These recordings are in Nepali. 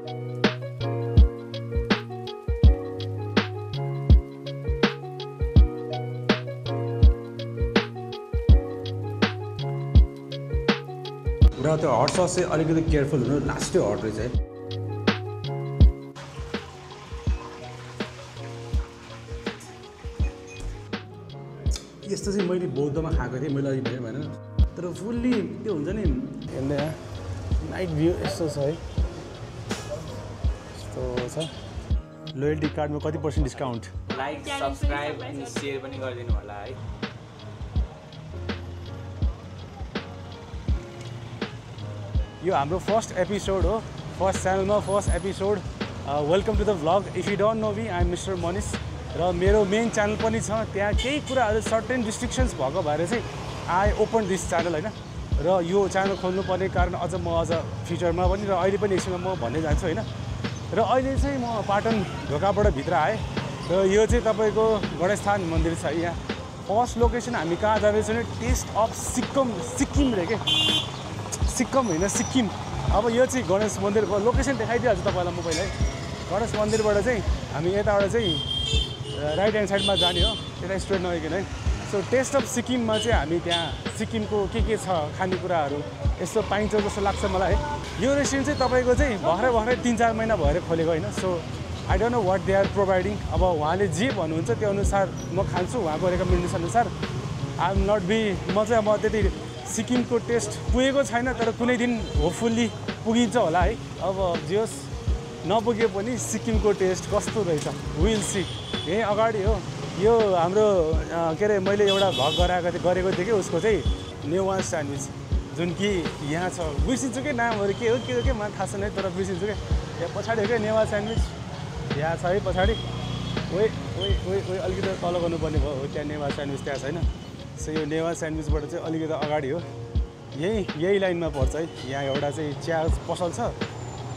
र त्यो हट सस चाहिँ अलिकति केयरफुल हुनु लास्टै हट रहेछ है यस्तो चाहिँ मैले बौद्धमा खाएको थिएँ मैले अघि भने भएन तर फुल्ली त्यो हुन्छ नि हेर्दै नाइट भ्यू यस्तो छ है यस्तो छ लोयल्टी कार्डमा कति % डिस्काउन्ट लाइक सब्सक्राइब अनि सेयर पनि गरिदिनु होला है यो हाम्रो फर्स्ट एपिसोड हो फर्स्ट च्यानलमा first episode welcome to the vlog if you don't know me I am mister Manish र मेरो मेन च्यानल पनि छ त्यहाँ केही कुराहरू सर्टेन रिस्ट्रिक्सन्स भएको भएर चाहिँ आई ओपन दिस च्यानल होइन र यो च्यानल खोल्नुपर्ने कारण अझ म फ्युचरमा पनि र अहिले पनि एकछिनमा म भन्दै जान्छु होइन र अहिले चाहिँ म पाटन ढोकाबाट भित्र आएँ र यो चाहिँ तपाईँको गणेशस्थान मन्दिर छ यहाँ फर्स्ट लोकेसन हामी कहाँ जाँदैछौँ भने टेस्ट अफ सिक्किम रे के सिक्किम होइन सिक्किम अब यो चाहिँ गणेश मन्दिर लोकेसन देखाइदिइहाल्छु तपाईँलाई म पहिल्यै गणेश मन्दिरबाट चाहिँ हामी यताबाट चाहिँ राइट ह्यान्ड साइडमा जाने हो त्यता स्ट्रेट नगइकन है सो टेस्ट अफ सिक्किममा चाहिँ हामी त्यहाँ सिक्किमको के छ खानेकुराहरू यस्तो पाइन्छ जस्तो लाग्छ मलाई है यो रेस्टुरेन्ट चाहिँ तपाईँको चाहिँ भर्खरै 3-4 महिना भएर खोलेको होइन so I don't know what they are providing अब उहाँले जे भन्नुहुन्छ त्यो अनुसार म खान्छु उहाँको रेकमेन्डेसन अनुसार आई एम नट बी म चाहिँ अब त्यति सिक्किमको टेस्ट पुगेको छैन तर कुनै दिन होपफुल्ली पुगिन्छ होला है अब जे होस् नपुगे पनि सिक्किमको टेस्ट कस्तो रहेछ विल सी यहीँ अगाडि हो यो हाम्रो के अरे मैले एउटा भ्लग गरेको थिएँ कि उसको चाहिँ नेवा स्यान्डविच जुन कि यहाँ छ बिर्सिन्छु कि नामहरू के हो मलाई थाहा छैन है तर बिर्सिन्छु क्या यहाँ पछाडि हो क्या नेवा स्यान्डविच यहाँ छ है पछाडि ओइ अलिकति तल गर्नुपर्ने भयो हो त्यहाँ नेवा स्यान्डविच त्यहाँ छैन सो यो नेवा स्यान्डविचबाट चाहिँ अलिकति अगाडि हो यही लाइनमा पर्छ है यहाँ एउटा चाहिँ चिया पसल छ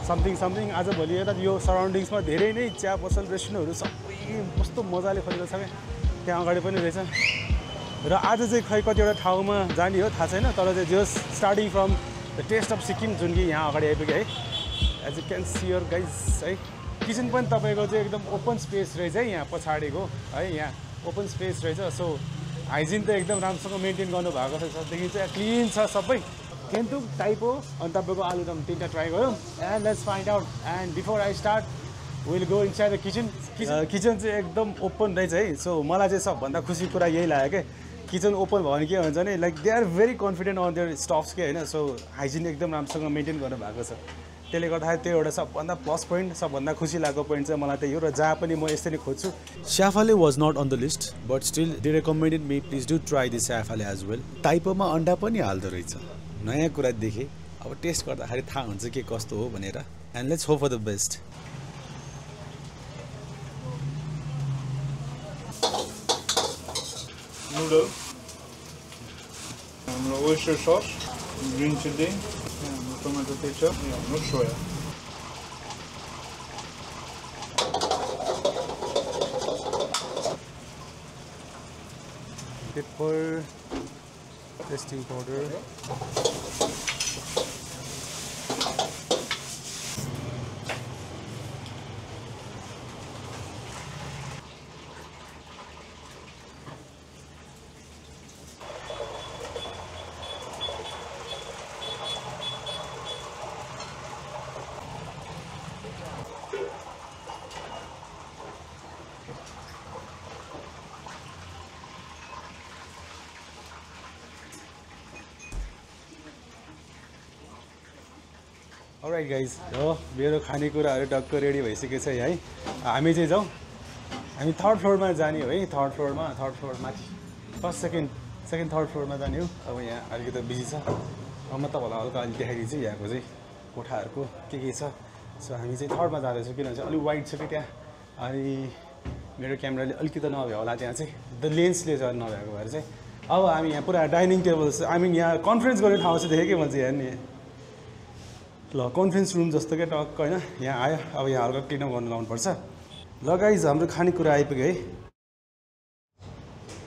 समथिङ आजभोलि यता यो सराउन्डिङ्समा धेरै नै चिया पसल रेस्टुरेन्टहरू सबै कस्तो मजाले खोलेको छ क्या त्यहाँ अगाडि पनि रहेछ र आज चाहिँ खै कतिवटा ठाउँमा जाने हो थाहा छैन तर चाहिँ just starting from the taste of Sikkim जुन कि यहाँ अगाडि आइपुग्यो है as you can see your guys है किचन पनि तपाईँको चाहिँ एकदम ओपन स्पेस रहेछ है यहाँ पछाडिको है यहाँ ओपन स्पेस रहेछ सो हाइजिन त एकदम राम्रोसँग मेन्टेन गर्नुभएको छ सदेखि चाहिँ क्लिन छ सबै केन्तुक टाइप हो अनि तपाईँको आलुदम 3टा ट्राई गरौँ and let's find out and before I start will go inside the kitchen चाहिँ एकदम ओपन रहेछ है सो मलाई चाहिँ सबभन्दा खुसी कुरा यही लाग्यो क्या किचन ओपन भयो भने के हुन्छ भने like they are very confident on their stuffs के होइन सो हाइजिन एकदम राम्रोसँग मेन्टेन गर्नुभएको छ त्यसले गर्दाखेरि त्यो एउटा सबभन्दा प्लस पोइन्ट सबभन्दा खुसी लागेको पोइन्ट चाहिँ मलाई त्यही हो र जहाँ पनि म यस्तै नै खोज्छु shaphaley was not on the list but still they recommended me please do try this shaphaley as well टाइपोमा अन्डा पनि हाल्दो रहेछ नयाँ कुरा देखेँ अब टेस्ट गर्दाखेरि थाहा हुन्छ के कस्तो हो भनेर and let's hope for the best noodle, oyster sauce, green chili, tomato ketchup, no soya. Pepper, tasting powder. All right guys हो मेरो खानेकुराहरू टक्क रेडी भइसकेको छ है हामी चाहिँ जाउँ हामी थर्ड फ्लोरमा जाने हो है थर्ड फ्लोर माथि फर्स्ट सेकेन्ड थर्ड फ्लोरमा जाने हो अब यहाँ अलिकति बिजी छ म तपाईँलाई हल्का अलिक देखाइदिन्छु यहाँको चाहिँ कोठाहरूको के छ सो हामी चाहिँ थर्डमा जाँदैछौँ किनभने अलिक वाइड छ कि त्यहाँ अनि मेरो क्यामेराले अलिकति नभ्यो होला त्यहाँ चाहिँ द लेन्सले चाहिँ नभएको भएर चाहिँ अब हामी यहाँ पुरा डाइनिङ टेबल आई मिन यहाँ कन्फरेन्स गर्ने ठाउँ चाहिँ देखेँ कि म चाहिँ हेर्ने ल कन्फरेन्स रुम जस्तो क्या टक्क होइन यहाँ आयो अब यहाँ हल्का क्लिनअप गर्नु लाउनुपर्छ ल गाइज हाम्रो खानेकुरा आइपुग्यो है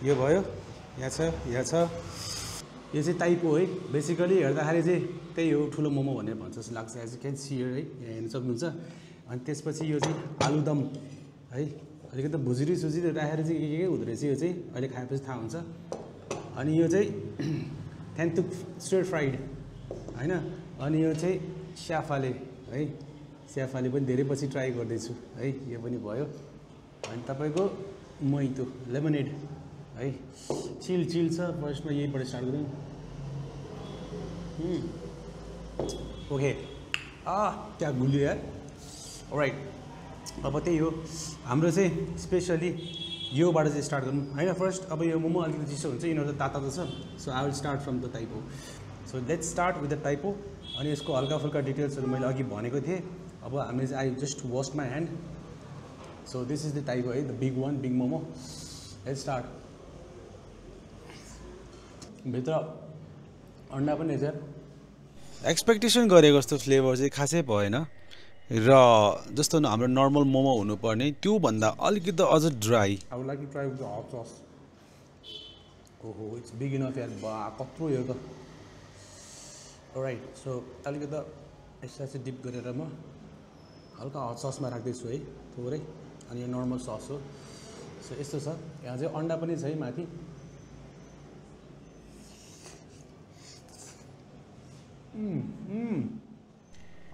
यो भयो यहाँ छ यो चाहिँ टाइपो है बेसिकली हेर्दाखेरि चाहिँ त्यही हो ठुलो मोमो भनेर भन्छ जस्तो लाग्छ as you can see here है यहाँ हेर्न सक्नुहुन्छ अनि त्यसपछि यो चाहिँ आलुदम है अलिकति भुजिरी सुजिरी राखेर चाहिँ के हुँदो रहेछ यो चाहिँ अहिले खाएपछि थाहा हुन्छ अनि यो चाहिँ थ्यान्टुक स्टिर फ्राइड होइन अनि यो चाहिँ स्याफाले है स्याफाले पनि धेरै पछि ट्राई गर्दैछु है यो पनि भयो अनि तपाईँको मोइतो लेमनेड है चिल छ फर्स्टमा यहीँबाट स्टार्ट गरौँ ओके त्यहाँ गुलियो यार राइट अब त्यही हो हाम्रो चाहिँ स्पेसली योबाट चाहिँ स्टार्ट गरौँ होइन फर्स्ट अब यो मोमो अलिकति चिसो हुन्छ यिनीहरू त तातो छ so I will start from the typo so let's start with the typo अनि यसको हल्का फुल्का डिटेल्सहरू मैले अघि भनेको थिएँ अब हामीले चाहिँ I just wash my hand so this is the typo है the big one big momo let's start भित्र अन्डा पनि रहेछ एक्सपेक्टेसन गरेको जस्तो फ्लेभर चाहिँ खासै भएन र जस्तो हाम्रो नर्मल मोमो हुनुपर्ने त्योभन्दा अलिकति अझ dry I would like to try with the hot sauce. Oh, it's big enough यार बा कत्रो यो त alright so अलिकति एक्स्ट्रा चाहिँ डिप गरेर म हल्का हट ससमा राख्दैछु है थोरै अनि यो नर्मल सस हो सो यस्तो छ यहाँ चाहिँ अन्डा पनि छ है माथि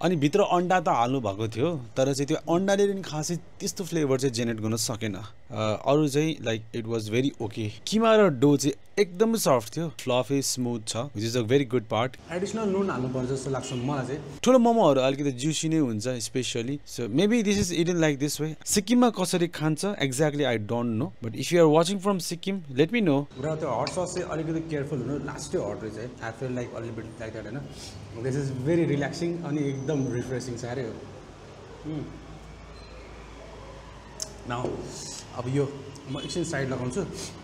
अनि भित्र अन्डा त हाल्नु भएको थियो तर चाहिँ त्यो अन्डाले पनि खासै त्यस्तो फ्लेभर चाहिँ जेनेरेट गर्न सकेन अरू चाहिँ like it was very okay किमा र डो चाहिँ एकदमै सफ्ट थियो फ्लफी स्मुथ छ which is a very good part additional नुन हाल्नुपर्छ जस्तो लाग्छ मलाई चाहिँ ठुलो मोमोहरू अलिकति जुसी नै हुन्छ especially so maybe this is eaten like this way सिक्किममा कसरी खान्छ exactly I don't know but if you are watching from Sikkim let me know र त्यो हट सस चाहिँ अलिकति केयरफुल हुनु लास्टै हट रहेछ है आई फिल लाइक अलिक बिट लाइक द्याट होइन दिस इज भेरी रिल्याक्सिङ अनि एकदम रिफ्रेसिङ छ अरे हो नाउ अब यो म एकछिन साइड लगाउँछु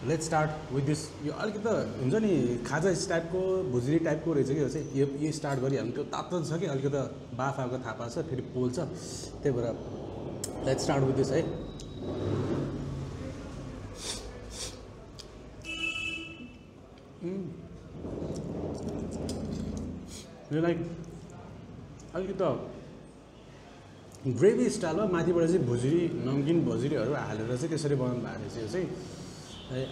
लेट्स स्टार्ट विथ दिस यो अलिकति हुन्छ नि खाजा टाइपको भुजिरी टाइपको रहेछ कि यो चाहिँ यो स्टार्ट गरिहाल्नु त्यो तातो छ कि अलिकति बाफाको थापा छ फेरि पोल्छ त्यही भएर लेट्स स्टार्ट विथ दिस है यो लाइक अलिकति ग्रेभी स्टाइलमा माथिबाट चाहिँ भुजिरी नमकिन भुजिरीहरू हालेर चाहिँ त्यसरी बनाउनु भएको रहेछ यो चाहिँ है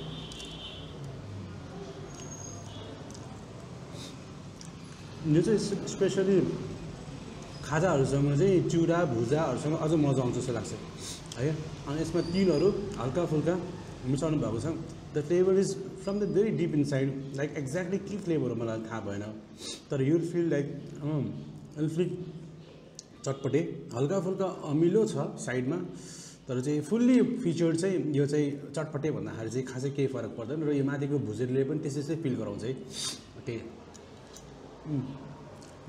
यो चाहिँ स्पेसली खाजाहरूसँग चाहिँ चिउरा भुजाहरूसँग अझ मजा आउँछ जस्तो लाग्छ है अनि यसमा तिलहरू हल्का फुल्का मिसाउनु भएको छ the flavour is from the very dip in side like exactly के फ्लेभर हो मलाई थाहा भएन तर यु फिल लाइक अलिक चटपटे हल्का फुल्का अमिलो छ साइडमा तर चाहिँ फुल्ली फिचर्ड चाहिँ यो चाहिँ चटपटे भन्दाखेरि चाहिँ खासै केही फरक पर्दैन र यो माथिको भुजेरले पनि त्यसै चाहिँ फिल गराउँछ है त्यही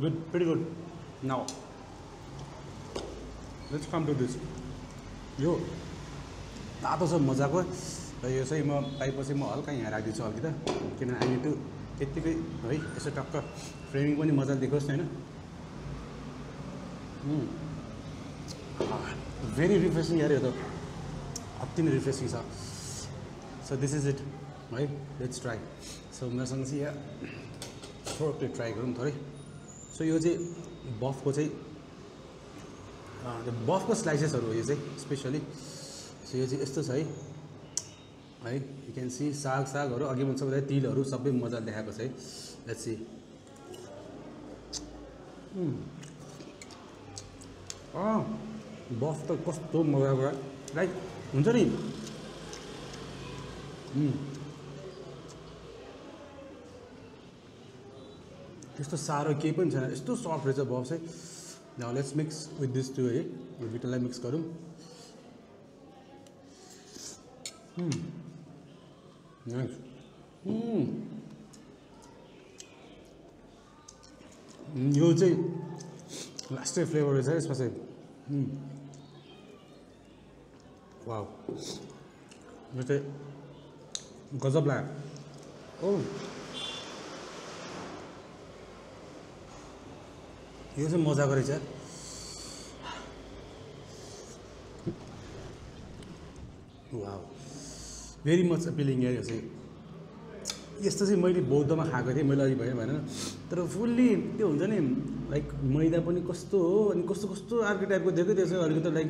good very good now let's come to this यो तातो छ मजाको र यो चाहिँ म पाएपछि म हल्का यहाँ राखिदिन्छु अलिकति किनभने अहिले त्यो त्यत्तिकै है यसो टक्क फ्रेमिङ पनि मजाले देखोस् होइन भेरी रिफ्रेसिङ यार यो त अति नै रिफ्रेसिङ छ सो दिस इज इट है लेट्स ट्राई सो मसँग चाहिँ यहाँ थोरै प्लेट ट्राई गरौँ थोरै सो यो चाहिँ बफको चाहिँ बफको स्लाइसेसहरू हो यो चाहिँ स्पेसली सो यो चाहिँ यस्तो छ है यु क्यान सी सागहरू अघि पनि सबै तिलहरू सबै मजाले देखाएको छ है लेट्स सी बफ त कस्तो मजाको लाइक हुन्छ नि त्यस्तो साह्रो केही पनि छैन यस्तो सफ्ट रहेछ बफ चाहिँ now let's mix with this two है यो दुइटालाई मिक्स गरौँ यो चाहिँ लास्टै फ्लेभर रहेछ यसमा चाहिँ वाउ यो चाहिँ गजब लाग्यो यो चाहिँ मजाको रहेछ वाउ भेरी मच अपिलिङ यो चाहिँ यस्तो चाहिँ मैले बौद्धमा खाएको थिएँ मैले अघि भएन तर फुल्ली त्यो हुन्छ नि लाइक मैदा पनि कस्तो हो अनि कस्तो कस्तो अर्को टाइपको दिएको त्यो चाहिँ अलिकति लाइक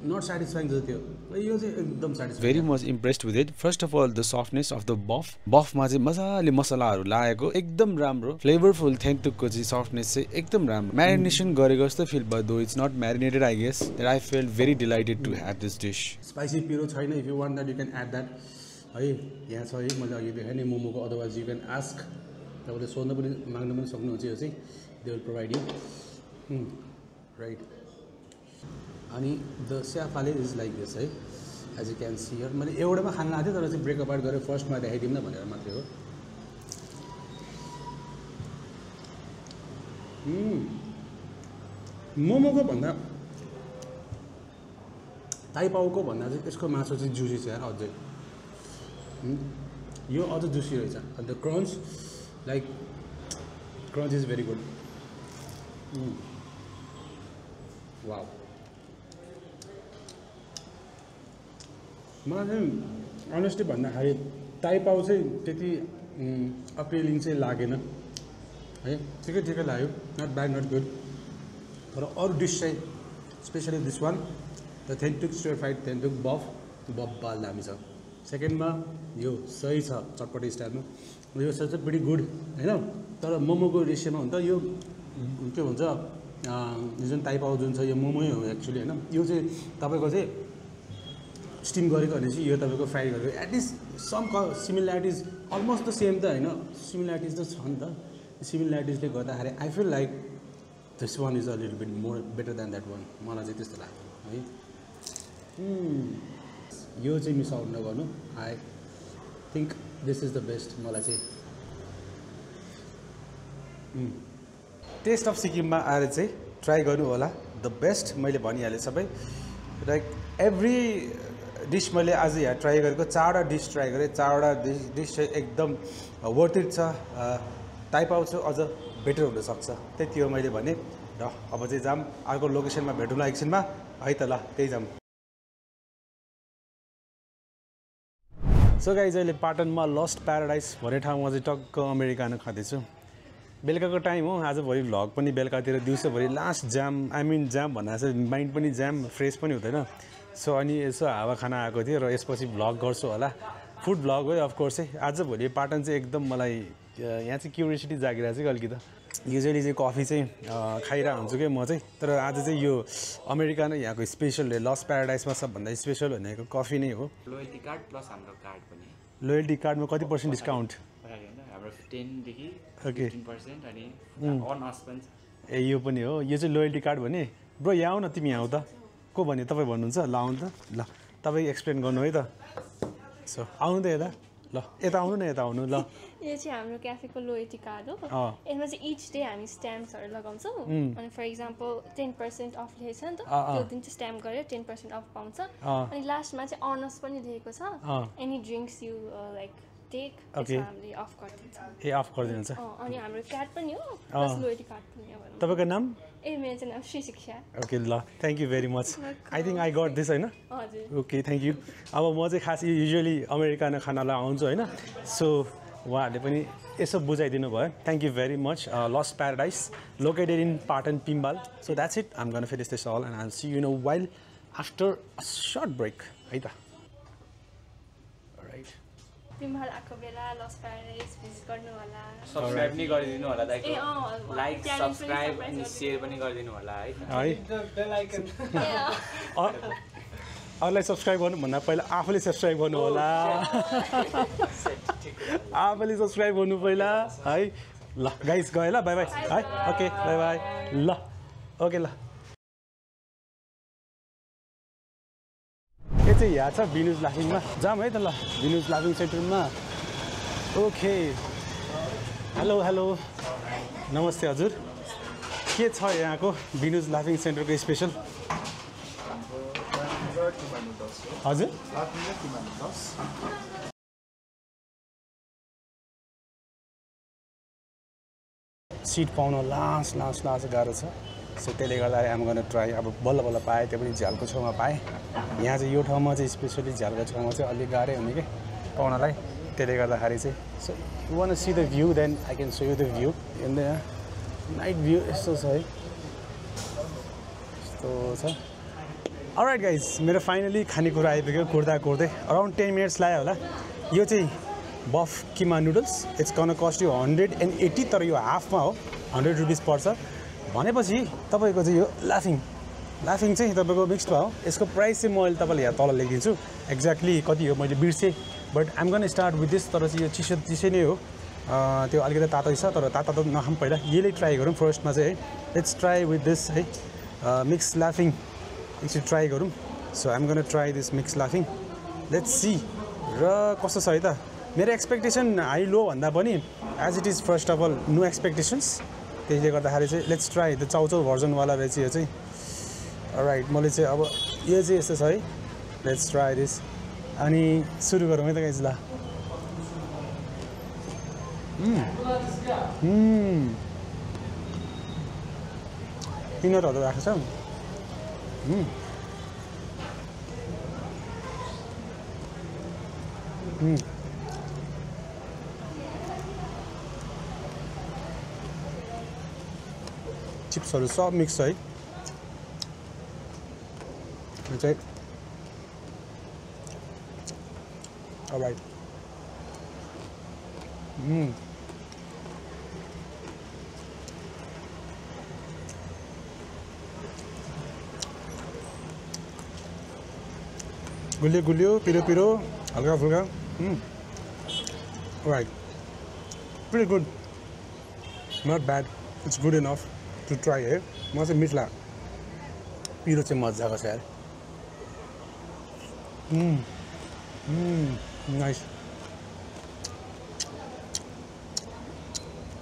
नट सेटिस्फाइङ जस्तो थियो यो चाहिँ एकदम satisfying very much impressed with it first of all the softness of the बफमा चाहिँ मजाले मसलाहरू लागेको एकदम राम्रो फ्लेभरफुल थेन्टुकको चाहिँ सफ्टनेस चाहिँ एकदम राम्रो म्यारिनेसन गरेको जस्तो फिल भयो though it's not marinated I guess I felt very delighted to have this dish spicy पिरो छैन if you want that you can add that है यहाँ छ है मैले अघि देखाएँ नि मोमोको अदरवाइज यु क्यान आस्क तपाईँले सोध्न पनि माग्न पनि सक्नुहुन्छ यो चाहिँ they will provide you right अनि द स्याफाले इज लाइक दिस है as you can see here मैले एउटामा खान लाग्थेँ तर चाहिँ ब्रेक अपार्ट गरेर फर्स्टमा देखाइदिउँ न भनेर मात्रै हो मोमोको भन्दा ताइपाउको भन्दा चाहिँ यसको मासु चाहिँ जुसी छ यार अझै यो अझ जुसी रहेछ अन्त crunch like crunch is very good wow मलाई चाहिँ अनेस्टली भन्दाखेरि ताइपाउ चाहिँ त्यति अपिलिङ चाहिँ लागेन है ठिकै ठिकै लाग्यो नट ब्याड नट गुड तर अरू डिस चाहिँ specially this one the thenthuk stir fried thenthuk buff ball दामी छ सेकेन्डमा यो सही छ चटपटी स्टाइलमा यो चाहिँ प्रिटी गुड होइन तर मोमोको रेसियोमा हो नि त यो के भन्छ जुन ताइपाउ जुन छ यो मोमोै हो एक्चुली होइन यो चाहिँ तपाईँको चाहिँ स्टिम गरेको भने चाहिँ यो तपाईँको फ्राई गरेको at least some similarities almost the same त होइन सिमिल्यारिटिज त छ नि त सिमिल्यारिटिजले गर्दाखेरि I feel like this one is a little bit more better than that one मलाई चाहिँ त्यस्तो लाग्यो है यो चाहिँ मिस आउट नगर्नु I think this is the best मलाई चाहिँ टेस्ट अफ सिक्किममा आएर चाहिँ ट्राई गर्नु होला द बेस्ट मैले भनिहालेँ सबै लाइक एभ्री डिस मैले आज यहाँ ट्राई गरेको 4वटा डिस ट्राई गरेँ 4वटा डिस चाहिँ एकदम वर्थ इट छ ताइपाउ चाहिँ अझ बेटर हुनसक्छ त्यति हो मैले भने र अब चाहिँ जाम अर्को लोकेसनमा भेटौँला एकछिनमा है त ल त्यही जाम सो गाइज अहिले पाटनमा लस्ट प्याराडाइस भन्ने ठाउँमा चाहिँ टक्क अमेरिकानो खाँदैछु बेलुकाको टाइम हो आजभरि भ्लग पनि बेलुकातिर दिउँसोभरि लास्ट जाम आई मिन जाम भन्दा चाहिँ माइन्ड पनि जाम फ्रेस पनि हुँदैन सो अनि यसो हावा खाना आएको थियो र यसपछि भ्लग गर्छु होला फुड भ्लग हो अफकोर्स है आजभोलि पाटन चाहिँ एकदम मलाई यहाँ चाहिँ क्युरियोसिटी जागिरहेको छ अलिकति युजली चाहिँ कफी चाहिँ खाइरहेको हुन्छु क्या म चाहिँ तर आज चाहिँ यो अमेरिका नै यहाँको स्पेसल लस्ट प्याराडाइसमा सबभन्दा स्पेसल भनेको कफी नै हो लोयल्टी कार्ड प्लस हाम्रो कार्ड पनि लोयल्टी कार्डमा कति % डिस्काउन्ट हाम्रो 10 देखि ओके 15% अनि अन अस पनि ए यो पनि हो यो चाहिँ लोयल्टी कार्ड भने ब्रो यहाँ आऊ न तिमी आऊ त को भने तपाईँ भन्नुहुन्छ ल आउनु त ल तपाईँ एक्सप्लेन गर्नु है त सो आउनु त यता ल यता आउनु न यता आउनु ल यो चाहिँ हाम्रो क्याफेको लोयल्टी कार्ड हो यसमा चाहिँ इच डे हामी स्ट्याम्प्सहरू लगाउँछौँ अनि फर इक्जाम्पल 10% अफ लेखेको छ नि त त्यो दिन चाहिँ स्ट्याम्प गरेर 10% अफ पाउँछ अनि लास्टमा चाहिँ अनर्स पनि लेखेको छ any drinks you like take हामीले अफ गरिदिन्छ ए अफ गरिदिनुहुन्छ अनि हाम्रो कार्ड पनि हो प्लस लोयल्टी कार्ड पनि हो तपाईँको नाम ए मेरो चाहिँ नाम श्री शिक्षा ओके ल thank you very much I think I got this होइन हजुर ओके थ्याङ्क यू अब म चाहिँ खास युजली अमेरिकामा खानालाई आउँछु होइन सो उहाँहरूले पनि यसो बुझाइदिनु भयो thank you very much Lost Paradise located in Patan Pimbahal so that's it I'm gonna finish this all and I see you no while after a short break है त राइट पिम्बाल आएको बेला लस्ट प्याराडाइस भिजिट गर्नु होला सब्स्क्राइब नि गरिदिनु होला दाइको लाइक सब्स्क्राइब अनि सेयर पनि गरिदिनु होला है अरूलाई सब्सक्राइब गर्नु भन्दा पहिला आफूले सब्सक्राइब गर्नु होला आफूले सब्सक्राइब गर्नु पहिला है ल गाइस गयो ल बाई बाई है ओके बाई बाई ल ओके ल यो चाहिँ यहाँ छ बिनुज लाफिङमा जाम है त ल बिनुज लाफिङ सेन्टरमा ओके हेलो हेलो नमस्ते हजुर के छ यहाँको बिनुज लाफिङ सेन्टरको स्पेसल हजुर सिट पाउन लास्ट गाह्रो छ सो त्यसले गर्दाखेरि आम गर्न ट्राई अब बल्ल बल्ल पाएँ त्यो पनि झ्यालको छेउमा पाएँ यहाँ चाहिँ यो ठाउँमा चाहिँ स्पेसली झ्यालको छेउमा चाहिँ अलिक गाह्रै हुने कि पाउनलाई त्यसले गर्दाखेरि चाहिँ so you want see the view then I can show you the view हेर्नु यहाँ नाइट भ्यू यस्तो छ है यस्तो छ अलराइट गाइज मेरो फाइनली खानेकुरा आइपुग्यो कुर्दै अराउन्ड 10 मिनट्स लाग्यो होला यो चाहिँ buff keema noodles it's can cost you 180 तर यो हाफमा हो 100 रुपिस पर्छ भनेपछि तपाईँको चाहिँ यो लाफिङ चाहिँ तपाईँको मिक्समा हो यसको प्राइस चाहिँ म अहिले तपाईँलाई यहाँ तल लेखिदिन्छु एक्ज्याक्टली कति हो मैले बिर्सेँ but I'm gonna start with this तर चाहिँ यो चिसो नै हो त्यो अलिकति तातो छ तर तातो त नखाऊँ पहिला यही ट्राई गरौँ फर्स्टमा चाहिँ है लेट्स ट्राई विथ दिस है मिक्स लाफिङ एकछिन ट्राई गरौँ so I'm gun try this mix लाफिङ लेट्स सी र कस्तो छ है त मेरो एक्सपेक्टेसन हाई लो भन्दा पनि as it is first of all no expectations त्यसले गर्दाखेरि चाहिँ लेट्स ट्राई द चाउचाउ भर्जनवाला रहेछ यो चाहिँ राइट मैले चाहिँ अब यो चाहिँ यस्तो छ है लेट्स ट्राई दिस अनि सुरु गरौँ है त गाइज ल पिनटहरू राखेको छ चिप्सहरू सब मिक्स छ है यो चाहिँ अलराइट गुलियो पिरो हल्का फुल्का right pretty good not bad it's good enough to try है म चाहिँ मिठ लाग्यो पिरो चाहिँ मजाको छ यार नाइस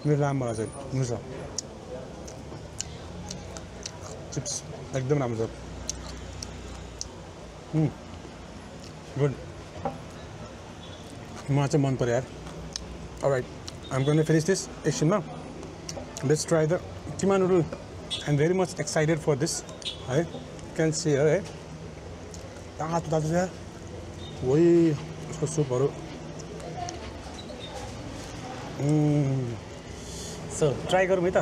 मेरो राम्रो चाहिँ हुन्छ चिप्स एकदम राम्रो छ गुड मलाई चाहिँ मन पर्यो यार alright I'm going to finish this एकछिनमा let's try the keema noodle I am very much excited for this है क्यान सी है तातो छ वही उसको सुपहरू सो ट्राई गरौँ है त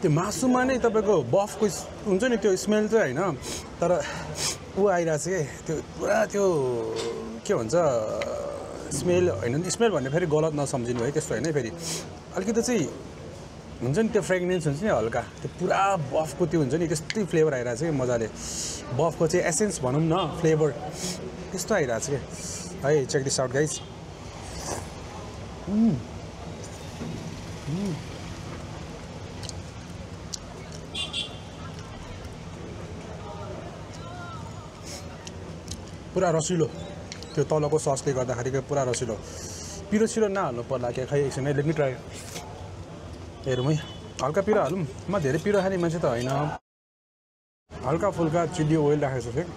त्यो मासुमा नै तपाईँको बफको हुन्छ नि त्यो स्मेल चाहिँ होइन तर ऊ आइरहेको छ कि त्यो पुरा त्यो के भन्छ स्मेल होइन स्मेल भन्ने फेरि गलत नसम्झिनु है त्यस्तो होइन फेरि अलिकति चाहिँ हुन्छ नि त्यो फ्रेग्रेन्स हुन्छ नि हल्का त्यो पुरा बफको त्यो हुन्छ नि त्यस्तै फ्लेभर आइरहेको छ कि मजाले बफको चाहिँ एसेन्स भनौँ न फ्लेभर त्यस्तो आइरहेको छ कि है चेक दिस आउट गाइज पुरा रसिलो त्यो तलको ससले गर्दाखेरि पुरा रसिलो पिरो सिरो नहाल्नु पर्ला के खै एकछिन है लेट्मी ट्राई हेरौँ है हल्का पिरो हालौँ म धेरै पिरो खाने मान्छे त होइन हल्का फुल्का चिल्ली ओइल राखेको छु फेरि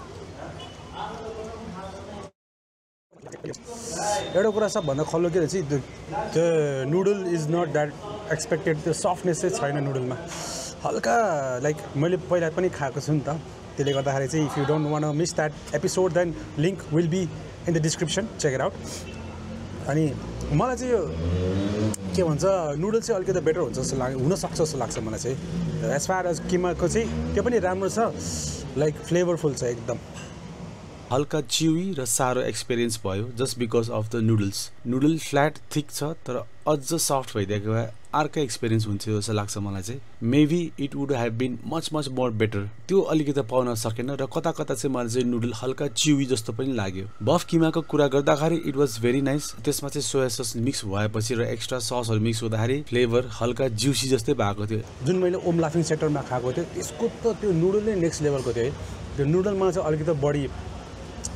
एउटा कुरा सबभन्दा खल्लो के रहेछ त्यो noodle is not that expected त्यो सफ्टनेस चाहिँ छैन नुडलमा हल्का लाइक मैले पहिला पनि खाएको छु नि त त्यसले गर्दाखेरि चाहिँ if you don't want miss that episode then link will be in the description check it out अनि मलाई चाहिँ यो के भन्छ नुडल चाहिँ अलिकति बेटर हुन्छ जस्तो हुनसक्छ जस्तो लाग्छ मलाई चाहिँ एज फार एज किमाको चाहिँ त्यो पनि राम्रो छ लाइक फ्लेभरफुल छ एकदम हल्का चिवी र साह्रो एक्सपिरियन्स भयो just because of the noodle flat thick छ तर अझ सफ्ट भइदिएको भए अर्कै एक्सपिरियन्स हुन्थ्यो जस्तो लाग्छ मलाई चाहिँ maybe it would have been much more better त्यो अलिकति पाउन सकेन र कता चाहिँ मलाई चाहिँ नुडल हल्का चिवी जस्तो पनि लाग्यो बफ किमाको कुरा गर्दाखेरि इट वाज भेरी नाइस त्यसमा चाहिँ सोया सस मिक्स भएपछि र एक्स्ट्रा ससहरू मिक्स हुँदाखेरि फ्लेभर हल्का ज्युसी जस्तै भएको थियो जुन मैले ओम लाफिङ सेक्टरमा खाएको थियो त्यसको त त्यो नुडल नै नेक्स्ट लेभलको थियो है त्यो नुडलमा चाहिँ अलिकति बढी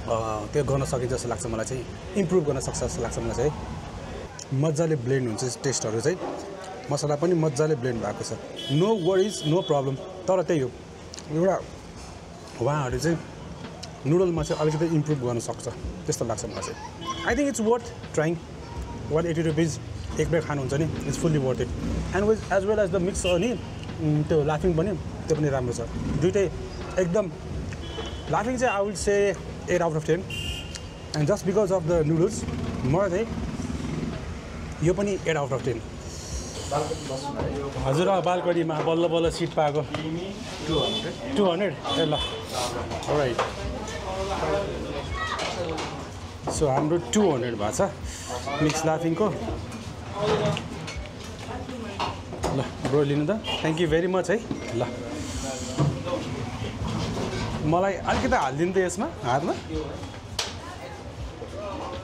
त्यो गर्न सकिन्छ जस्तो लाग्छ मलाई चाहिँ इम्प्रुभ गर्न सक्छ जस्तो लाग्छ मलाई चाहिँ मजाले ब्लेन्ड हुन्छ टेस्टहरू चाहिँ मसला पनि मजाले ब्लेन्ड भएको छ नो वरिज नो प्रब्लम तर त्यही हो एउटा उहाँहरू चाहिँ नुडलमा चाहिँ अलिकति इम्प्रुभ गर्न सक्छ त्यस्तो लाग्छ मलाई चाहिँ I think it's worth trying 180 rupees एक प्लेट खानुहुन्छ नि it's fully worth it and with as well as the mix अनि त्यो लाफिङ पनि त्यो पनि राम्रो छ दुइटै एकदम लाफिङ चाहिँ I will say 8 out of 10 and just because of the noodles मलाई चाहिँ यो पनि 8 out of 10 हजुर बाल्कनीमा बल्ल बल्ल सिट पाएको 200 ए ल राइट सो हाम्रो 200 भएको छ मिक्स लाफिङको ल ब्रो लिनु त थ्याङ्क यू भेरी मच है ल मलाई अलिकति हालिदिनु त यसमा हातमा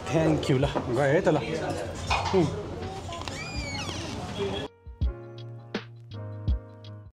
थ्याङ्क यू ल गयो है त ल